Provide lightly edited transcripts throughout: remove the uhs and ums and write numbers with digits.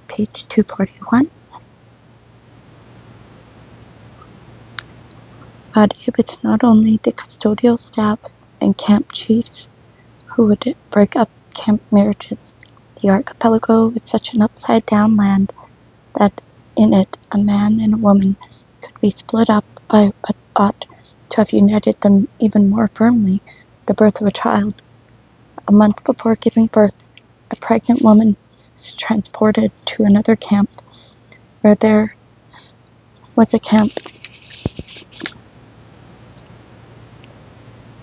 Page 241. But it was not only the custodial staff and camp chiefs who would break up camp marriages. The archipelago was such an upside-down land that in it a man and a woman could be split up by what ought to have united them even more firmly, the birth of a child. A month before giving birth, a pregnant woman was transported to another camp, where there was a camp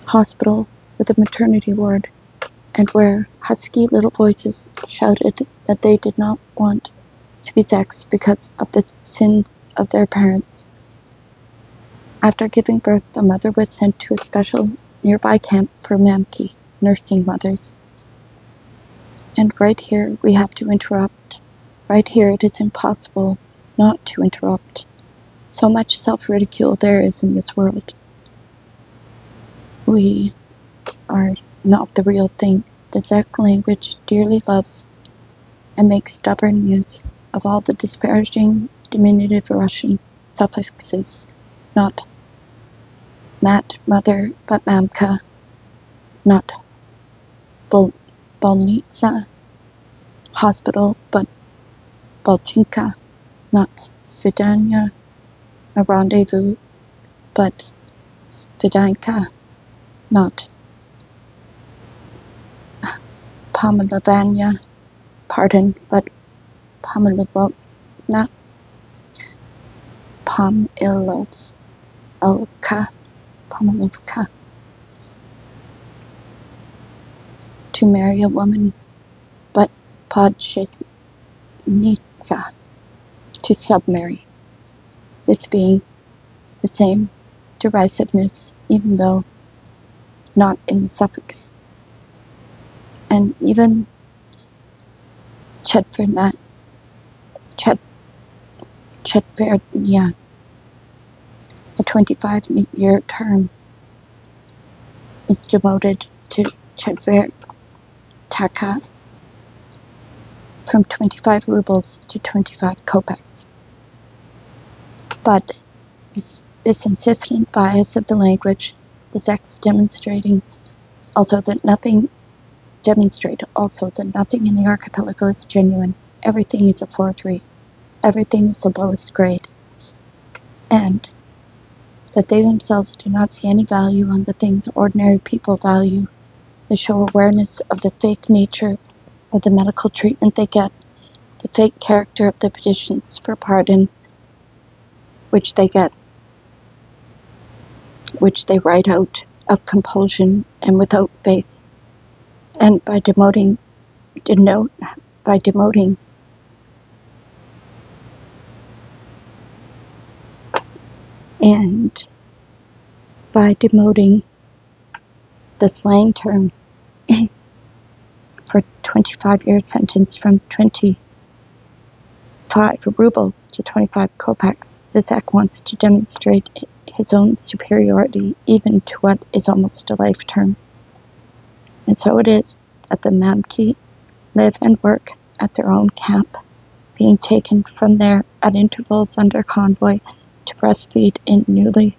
hospital with a maternity ward, and where husky little voices shouted that they did not want to be sexed because of the sins of their parents. After giving birth, the mother was sent to a special nearby camp for mamki, nursing mothers. And right here we have to interrupt. Right here it is impossible not to interrupt. So much self-ridicule there is in this world. We are not the real thing. The Czech language dearly loves and makes stubborn use of all the disparaging, diminutive Russian suffixes, not mat, mother, but mamka, not bolnitsa, hospital, but bolchinka, not svidanya, a rendezvous, but svidanka, not Pomilovania, pardon, but Pomilovna, Pomilovka. To marry a woman, but Podshesnitsa, to submarry. This being the same derisiveness, even though not in the suffix. And even Chetvernya, a 25-year term, is demoted to Chetvertaka, from 25 rubles to 25 kopecks. But this insistent bias of the language, the Czechs demonstrate also that nothing in the archipelago is genuine. Everything is a forgery. Everything is the lowest grade. And that they themselves do not see any value on the things ordinary people value. They show awareness of the fake nature of the medical treatment they get, the fake character of the petitions for pardon which they get, which they write out of compulsion and without faith. And by demoting the slang term for 25-year sentence from 25 rubles to 25 kopecks, the Czech wants to demonstrate his own superiority even to what is almost a life term. And so it is that the mamki live and work at their own camp, being taken from there at intervals under convoy to breastfeed in the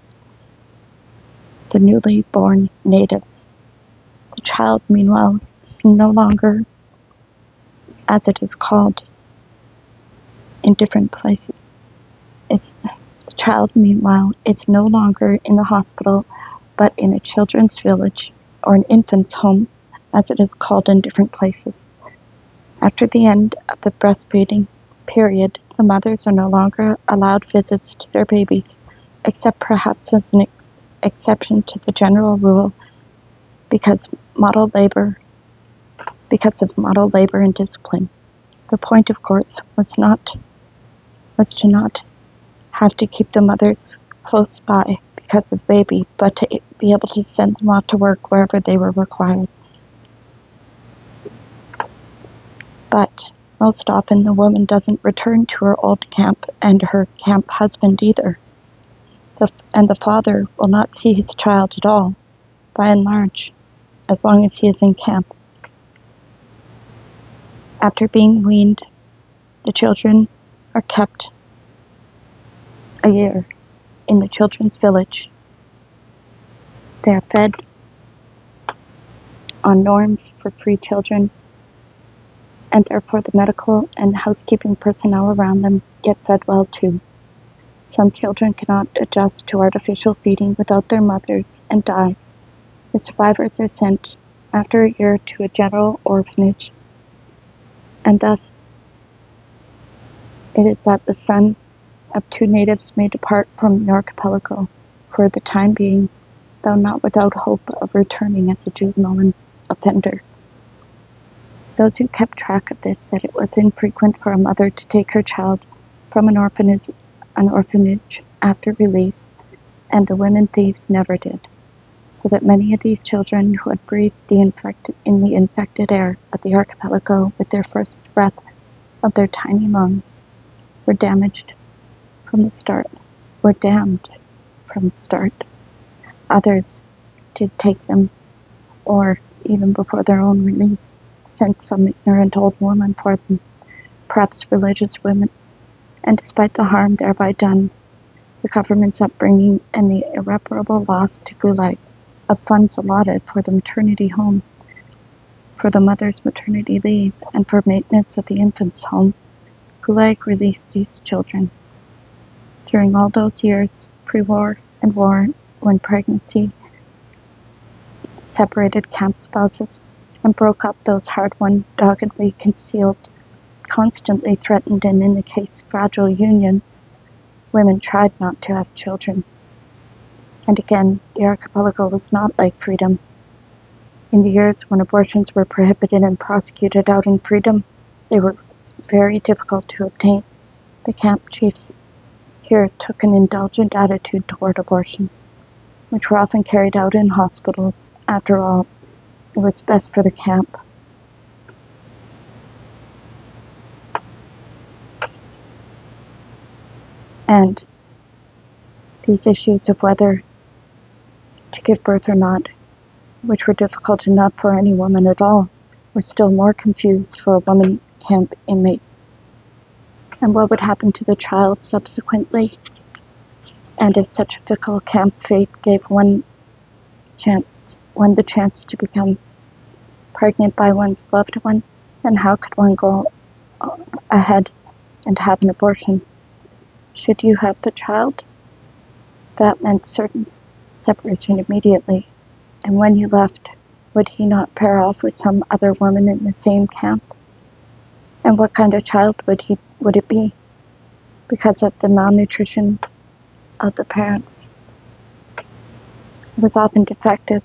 newly born natives. The child, meanwhile, is no longer, as it is called in different places, the child, meanwhile, is no longer in the hospital, but in a children's village or an infant's home, as it is called in different places. After the end of the breastfeeding period, the mothers are no longer allowed visits to their babies, except perhaps as an exception to the general rule, because of model labor and discipline. The point, of course, was to not have to keep the mothers close by because of the baby, but to be able to send them off to work wherever they were required. But most often the woman doesn't return to her old camp and her camp husband either. And the father will not see his child at all, by and large, as long as he is in camp. After being weaned The children are kept a year in the children's village. They are fed on norms for free children, and therefore the medical and housekeeping personnel around them get fed well too. Some children cannot adjust to artificial feeding without their mothers and die. The survivors are sent after a year to a general orphanage, and thus it is that the son of two natives may depart from the archipelago for the time being, though not without hope of returning as a juvenile offender. Those who kept track of this said it was infrequent for a mother to take her child from an orphanage after release, and the women thieves never did, so that many of these children who had breathed in the infected air of the archipelago with their first breath of their tiny lungs were damned from the start. Others did take them, or even before their own release, sent some ignorant old woman for them, perhaps religious women, and despite the harm thereby done, the government's upbringing and the irreparable loss to GULag of funds allotted for the maternity home, for the mother's maternity leave, and for maintenance of the infant's home, GULag released these children. During all those years, pre-war and war, when pregnancy separated camp spouses and broke up those hard-won, doggedly concealed, constantly threatened, and in the case fragile unions, women tried not to have children. And again, the archipelago was not like freedom. In the years when abortions were prohibited and prosecuted out in freedom, they were very difficult to obtain. The camp chiefs here took an indulgent attitude toward abortion, which were often carried out in hospitals. After all, it was best for the camp. And these issues of whether to give birth or not, which were difficult enough for any woman at all, were still more confused for a woman camp inmate. And what would happen to the child subsequently? And if such a fickle camp fate gave one the chance to become pregnant by one's loved one, then how could one go ahead and have an abortion? Should you have the child? That meant certain separation immediately, and when you left, would he not pair off with some other woman in the same camp? And what kind of child would it be? Because of the malnutrition of the parents, it was often defective.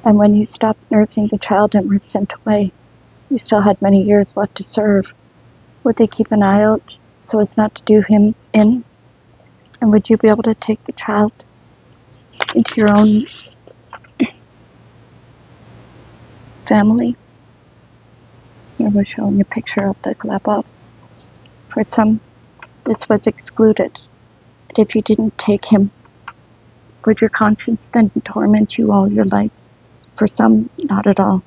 And when you stopped nursing the child and were sent away, you still had many years left to serve. Would they keep an eye out so as not to do him in? And would you be able to take the child into your own family? Here we're showing a picture of the Glebovs. For some, this was excluded. But if you didn't take him, would your conscience then torment you all your life? For some, not at all.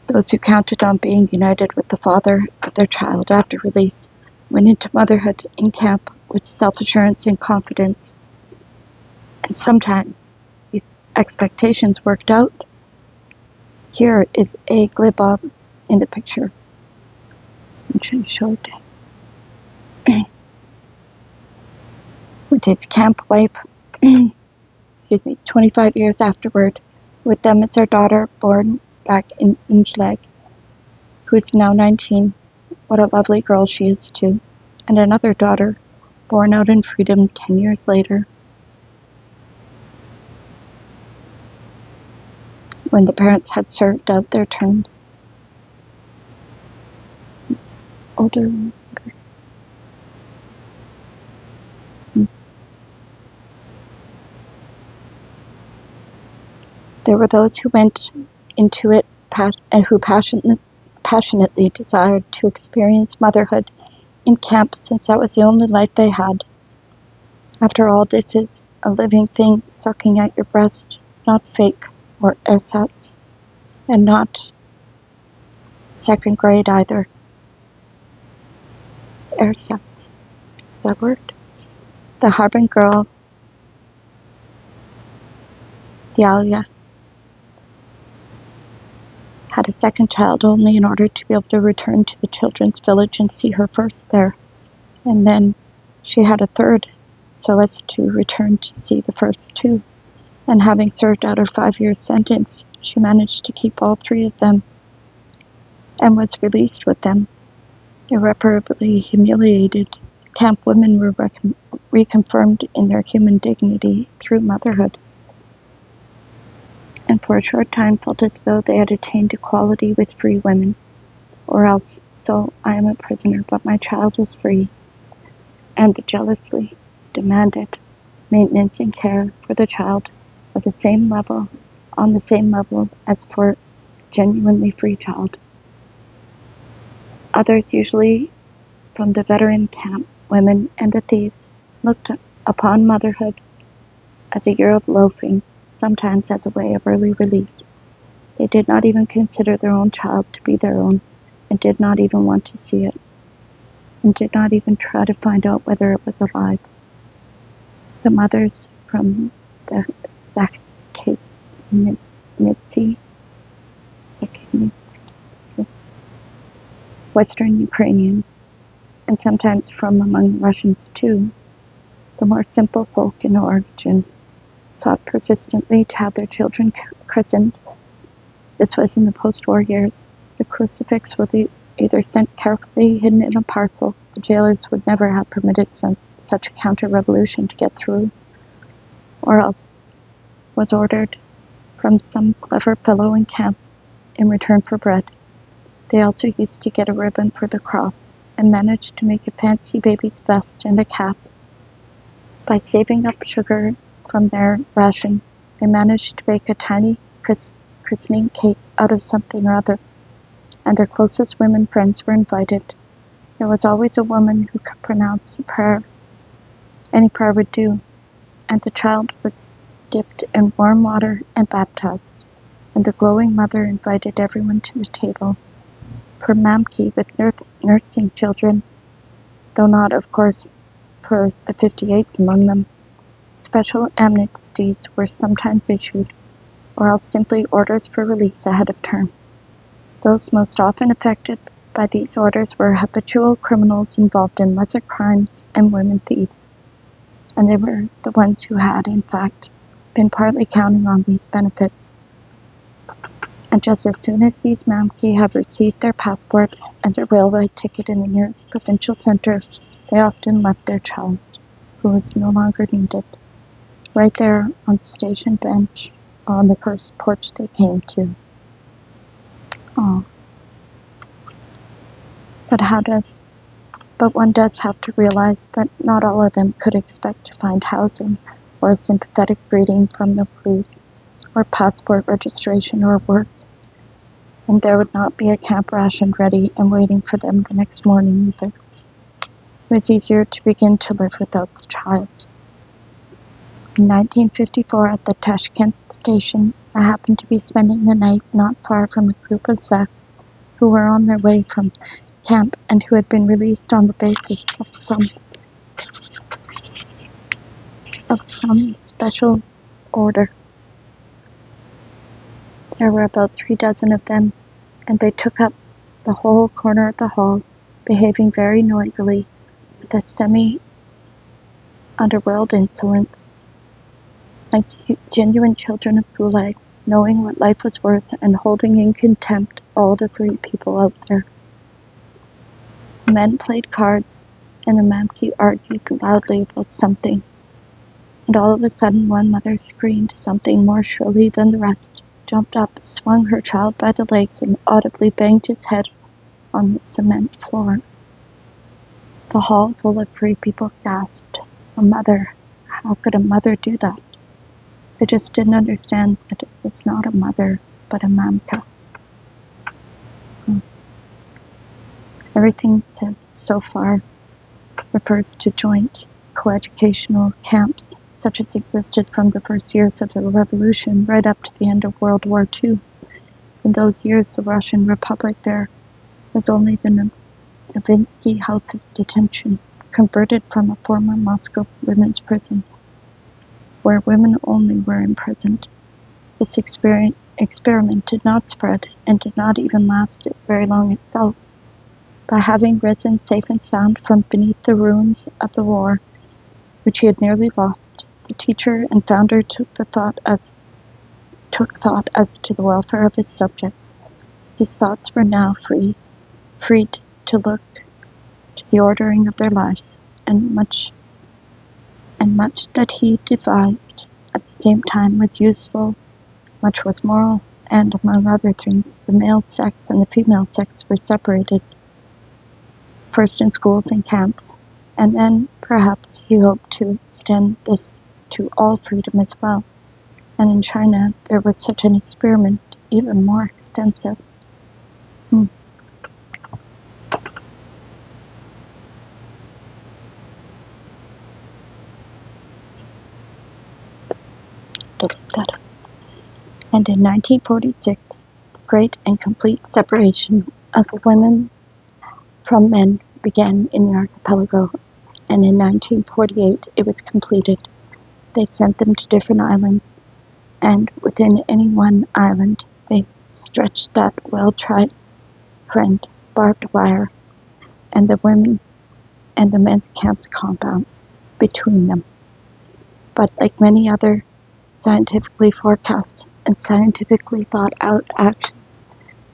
Those who counted on being united with the father of their child after release went into motherhood in camp with self-assurance and confidence. And sometimes these expectations worked out. Here is a Glebov in the picture. I'm trying to show it. With his camp wife, 25 years afterward. With them is their daughter, born back in GULag, who is now 19. What a lovely girl she is, too. And another daughter, born out in freedom 10 years later, when the parents had served out their terms. It's older and younger. There were those who went into it and who passionately desired to experience motherhood in camp, since that was the only life they had. After all, this is a living thing sucking at your breast, not fake or ersatz, and not second grade either. their sex. Is that word? The Harbin girl, Yalia, had a second child only in order to be able to return to the children's village and see her first there. And then she had a third so as to return to see the first two. And having served out her 5-year sentence, she managed to keep all 3 of them and was released with them. Irreparably humiliated, camp women were reconfirmed in their human dignity through motherhood, and for a short time felt as though they had attained equality with free women. Or else, so I am a prisoner, but my child is free, and jealously demanded maintenance and care for the child on the same level as for a genuinely free child. Others, usually from the veteran camp women and the thieves, looked upon motherhood as a year of loafing, sometimes as a way of early release. They did not even consider their own child to be their own, and did not even want to see it, and did not even try to find out whether it was alive. The mothers from the Western Ukrainians, and sometimes from among the Russians too, the more simple folk in origin, sought persistently to have their children christened. This was in the post-war years. The crucifix was either sent carefully hidden in a parcel. The jailers would never have permitted such a counter-revolution to get through, or else was ordered from some clever fellow in camp in return for bread. They also used to get a ribbon for the cross, and managed to make a fancy baby's vest and a cap. By saving up sugar from their ration, they managed to bake a tiny christening cake out of something or other, and their closest women friends were invited. There was always a woman who could pronounce a prayer. Any prayer would do, and the child was dipped in warm water and baptized, and the glowing mother invited everyone to the table. For Mamki with nursing children, though not, of course, for the 58s among them, special amnesties were sometimes issued, or else simply orders for release ahead of term. Those most often affected by these orders were habitual criminals involved in lesser crimes and women thieves, and they were the ones who had, in fact, been partly counting on these benefits. And just as soon as these Mamki have received their passport and a railway ticket in the nearest provincial center, they often left their child, who was no longer needed, right there on the station bench or on the first porch they came to. Oh. But one does have to realize that not all of them could expect to find housing or a sympathetic greeting from the police or passport registration or work, and there would not be a camp ration ready and waiting for them the next morning either. It was easier to begin to live without the child. In 1954 at the Tashkent station, I happened to be spending the night not far from a group of Zaks who were on their way from camp and who had been released on the basis of some special order. There were about 3 dozen of them, and they took up the whole corner of the hall, behaving very noisily, with a semi-underworld insolence, like genuine children of GULag, knowing what life was worth and holding in contempt all the free people out there. The men played cards, and the Mamki argued loudly about something, and all of a sudden one mother screamed something more shrilly than the rest, jumped up, swung her child by the legs, and audibly banged his head on the cement floor. The hall full of free people gasped. A mother? How could a mother do that? They just didn't understand that it's not a mother, but a mamka. Everything said so far refers to joint coeducational camps, such as existed from the first years of the revolution right up to the end of World War II. In those years, the Russian Republic there was only the Novinsky House of Detention, converted from a former Moscow women's prison, where women only were imprisoned. This experiment did not spread and did not even last very long itself. By having risen safe and sound from beneath the ruins of the war, which he had nearly lost, the teacher and founder took thought as to the welfare of his subjects. His thoughts were now freed to look to the ordering of their lives, and much that he devised at the same time was useful, much was moral, and among other things, the male sex and the female sex were separated, first in schools and camps, and then perhaps he hoped to extend this to all freedom as well. And in China there was such an experiment, even more extensive. And in 1946, the great and complete separation of women from men began in the archipelago, and in 1948 it was completed. They sent them to different islands, and within any one island they stretched that well-tried friend, barbed wire, and the women and the men's camp compounds between them. But like many other scientifically forecast and scientifically thought out actions,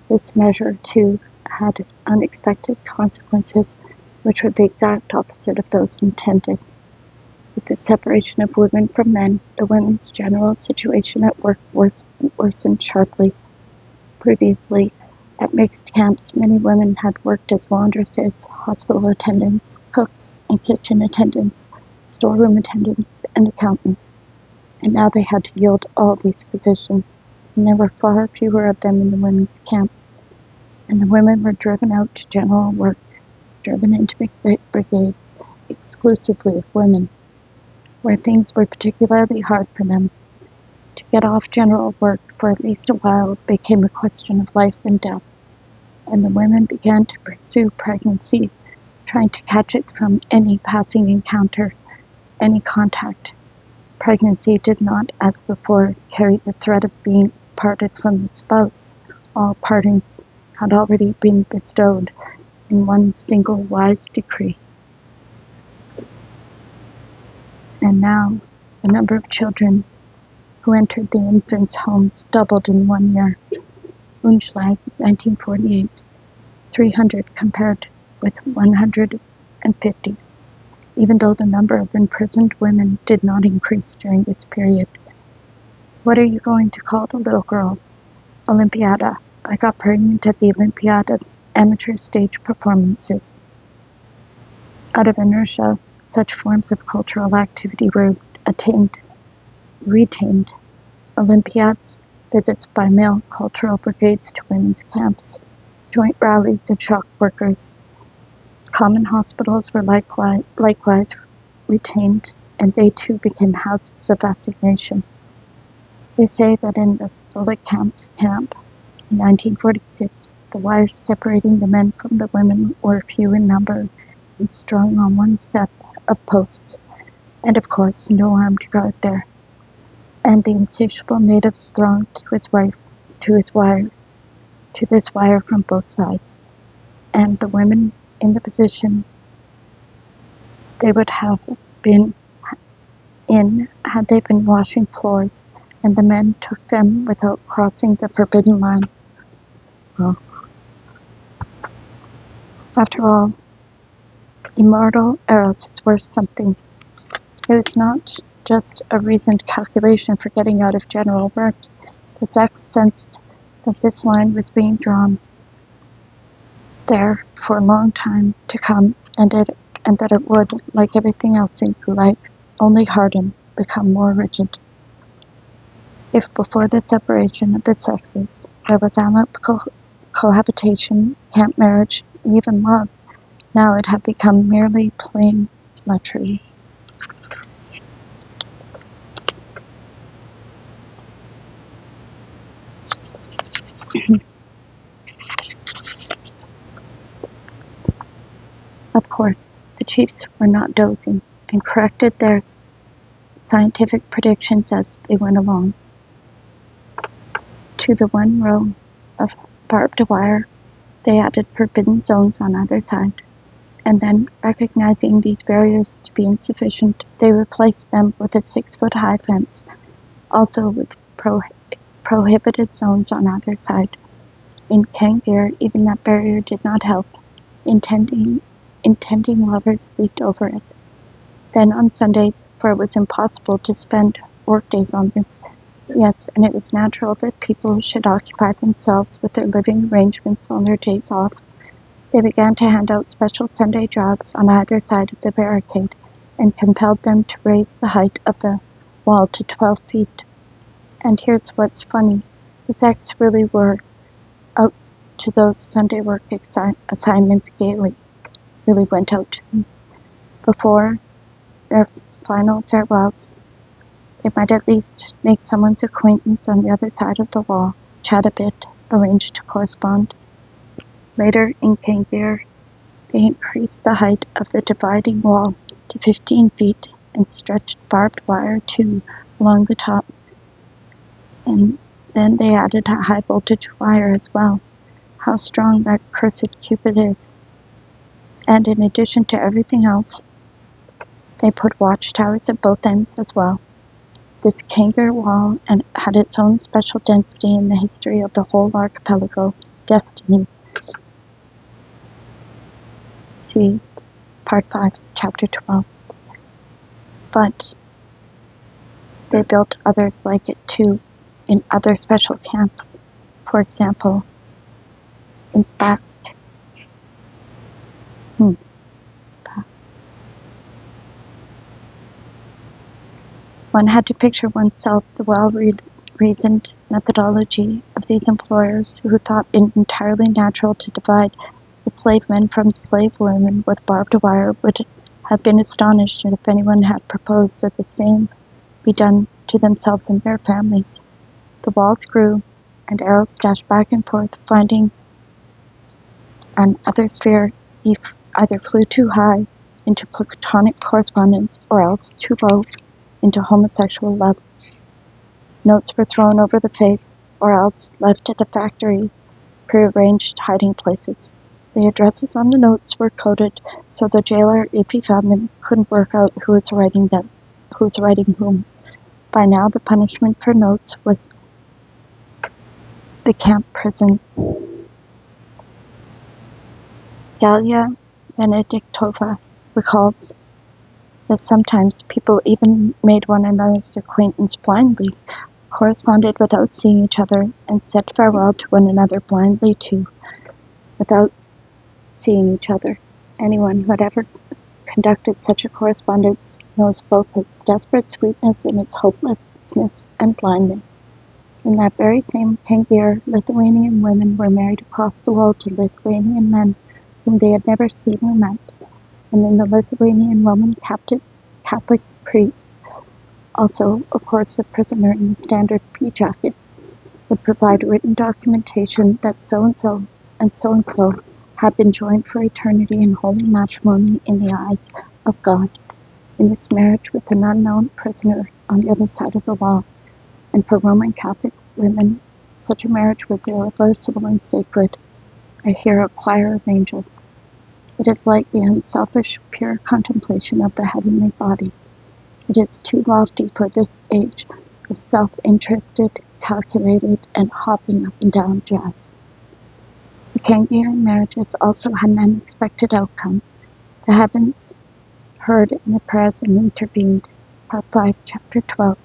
this measure too had unexpected consequences which were the exact opposite of those intended. With the separation of women from men, the women's general situation at work worsened sharply. Previously, at mixed camps, many women had worked as laundresses, hospital attendants, cooks, and kitchen attendants, storeroom attendants, and accountants. And now they had to yield all these positions, and there were far fewer of them in the women's camps. And the women were driven out to general work, driven into big brigades, exclusively of women, where things were particularly hard for them. To get off general work for at least a while became a question of life and death, and the women began to pursue pregnancy, trying to catch it from any passing encounter, any contact. Pregnancy did not, as before, carry the threat of being parted from the spouse. All partings had already been bestowed in one single wise decree. And now the number of children who entered the infants' homes doubled in 1 year. GULag, 1948, 300 compared with 150. Even though the number of imprisoned women did not increase during this period. What are you going to call the little girl? Olympiada. I got pregnant at the Olympiada's amateur stage performances. Out of inertia, such forms of cultural activity were retained. Olympiads, visits by male cultural brigades to women's camps, joint rallies of shock workers. Common hospitals were likewise retained, and they too became houses of assignation. They say that in the Stolik camp in 1946, the wires separating the men from the women were few in number and strung on one set of posts, and of course no armed guard there. And the insatiable natives thronged to this wire from both sides, and the women in the position they would have been in had they been washing floors, and the men took them without crossing the forbidden line. Well, after all, immortal Eros is worth something. It was not just a reasoned calculation for getting out of general work. The Czechs sensed that this line was being drawn there for a long time to come, and that it would, like everything else in GULag, only harden, become more rigid. If before the separation of the sexes there was amicable cohabitation, camp marriage, even love, now it had become merely plain lechery. Of course, the chiefs were not dozing, and corrected their scientific predictions as they went along. To the one row of barbed wire, they added forbidden zones on either side, and then, recognizing these barriers to be insufficient, they replaced them with a 6-foot-high fence, also with prohibited zones on either side. In Kangir, even that barrier did not help. Intending lovers leaped over it. Then on Sundays, for it was impossible to spend workdays on this, yes, and it was natural that people should occupy themselves with their living arrangements on their days off, they began to hand out special Sunday jobs on either side of the barricade, and compelled them to raise the height of the wall to 12 feet. And here's what's funny. The Czechs really were out to those Sunday work assignments gaily, really went out to them. Before their final farewells, they might at least make someone's acquaintance on the other side of the wall, chat a bit, arrange to correspond. Later in Kangir, they increased the height of the dividing wall to 15 feet and stretched barbed wire too along the top. And then they added a high voltage wire as well. How strong that cursed Cupid is. And in addition to everything else, they put watchtowers at both ends as well. This Kangir wall had its own special density in the history of the whole archipelago, destiny. See Part 5, Chapter 12. But they built others like it too, in other special camps. For example, in Spassk. One had to picture oneself the well-reasoned methodology of these employers who thought it entirely natural to divide the slave men from the slave women with barbed wire would have been astonished if anyone had proposed that the same be done to themselves and their families. The walls grew, and arrows dashed back and forth, finding and others feared he either flew too high into platonic correspondence or else too low into homosexual love. Notes were thrown over the face, or else left at the factory prearranged hiding places. The addresses on the notes were coded, so the jailer, if he found them, couldn't work out who was writing whom. By now, the punishment for notes was the camp prison. Galia Benediktova recalls that sometimes people even made one another's acquaintance blindly, corresponded without seeing each other, and said farewell to one another blindly too, without seeing each other. Anyone who had ever conducted such a correspondence knows both its desperate sweetness and its hopelessness and blindness. In that very same Kangir, Lithuanian women were married across the world to Lithuanian men whom they had never seen or met, and in the Lithuanian Roman Catholic priest, also, of course, the prisoner in the standard pea jacket, would provide written documentation that so-and-so and so-and-so had been joined for eternity in holy matrimony in the eyes of God, in this marriage with an unknown prisoner on the other side of the wall. And for Roman Catholic women, such a marriage was irreversible and sacred. I hear a choir of angels. It is like the unselfish, pure contemplation of the heavenly bodies. It is too lofty for this age of self-interested, calculated, and hopping up and down jazz. The Kangirian marriages also had an unexpected outcome. The heavens heard in the prayers and intervened, Part 5, Chapter 12,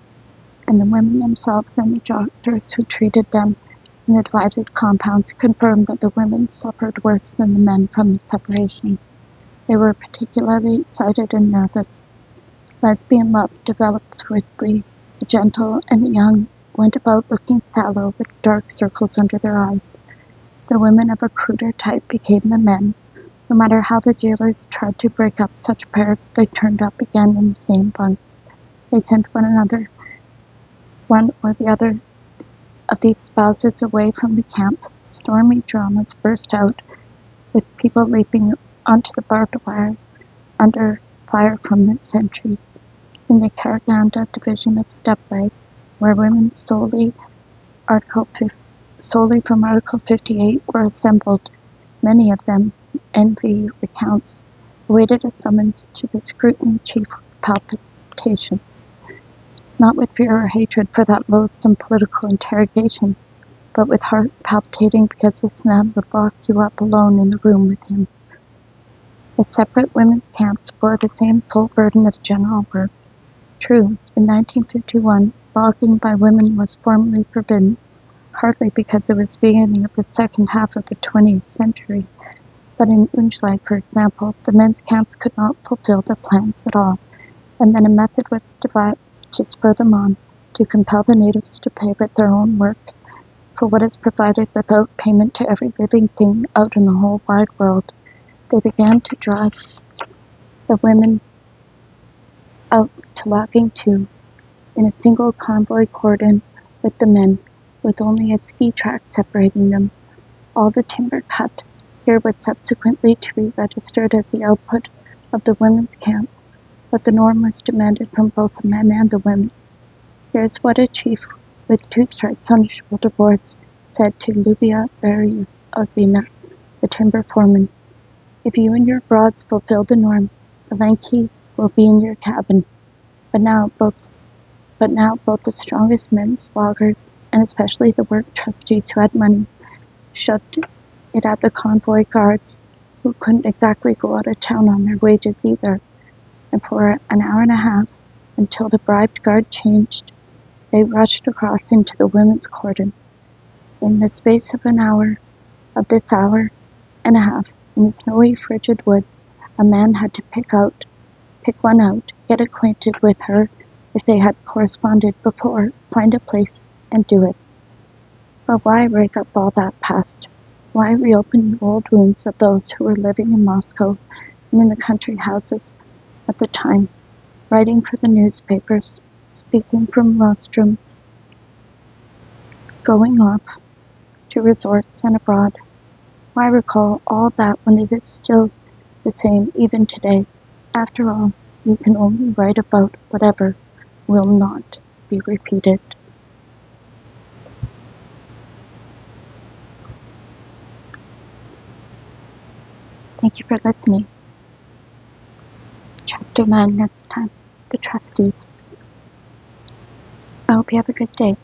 and the women themselves and the doctors who treated them in the divided compounds confirmed that the women suffered worse than the men from the separation. They were particularly excited and nervous. Lesbian love developed swiftly. The gentle and the young went about looking sallow with dark circles under their eyes. The women of a cruder type became the men. No matter how the jailers tried to break up such pairs, they turned up again in the same bunks. They sent one or the other of these spouses away from the camp. Stormy dramas burst out, with people leaping onto the barbed wire under fire from the sentries. In the Karaganda division of Steppe, where women solely from Article 58 were assembled, many of them, envy recounts, awaited a summons to the scrutiny chief with palpitations, not with fear or hatred for that loathsome political interrogation, but with heart palpitating because this man would lock you up alone in the room with him. Its separate women's camps bore the same full burden of general work. True, in 1951, logging by women was formally forbidden, hardly because it was the beginning of the second half of the 20th century, but in GULag, for example, the men's camps could not fulfill the plans at all, and then a method was devised to spur them on, to compel the natives to pay with their own work for what is provided without payment to every living thing out in the whole wide world. They began to drive the women out to logging too, in a single convoy cordon with the men, with only a ski track separating them. All the timber cut here was subsequently to be registered as the output of the women's camp, but the norm was demanded from both the men and the women. Here's what a chief with 2 stripes on his shoulder boards said to Lubia Berezina, the timber foreman. If you and your broads fulfill the norm, Valenki will be in your cabin. But now both the strongest men, loggers, and especially the work trustees who had money, shoved it at the convoy guards, who couldn't exactly go out of town on their wages either. And for an hour and a half, until the bribed guard changed, they rushed across into the women's cordon. In the space of this hour and a half, in the snowy, frigid woods, a man had to pick one out, get acquainted with her if they had corresponded before, find a place, and do it. But why rake up all that past? Why reopen the old wounds of those who were living in Moscow and in the country houses at the time, writing for the newspapers, speaking from rostrums, going off to resorts and abroad? Why recall all that when it is still the same even today? After all, you can only write about whatever will not be repeated. Thank you for listening. Chapter 9 next time, the trustees. I hope you have a good day.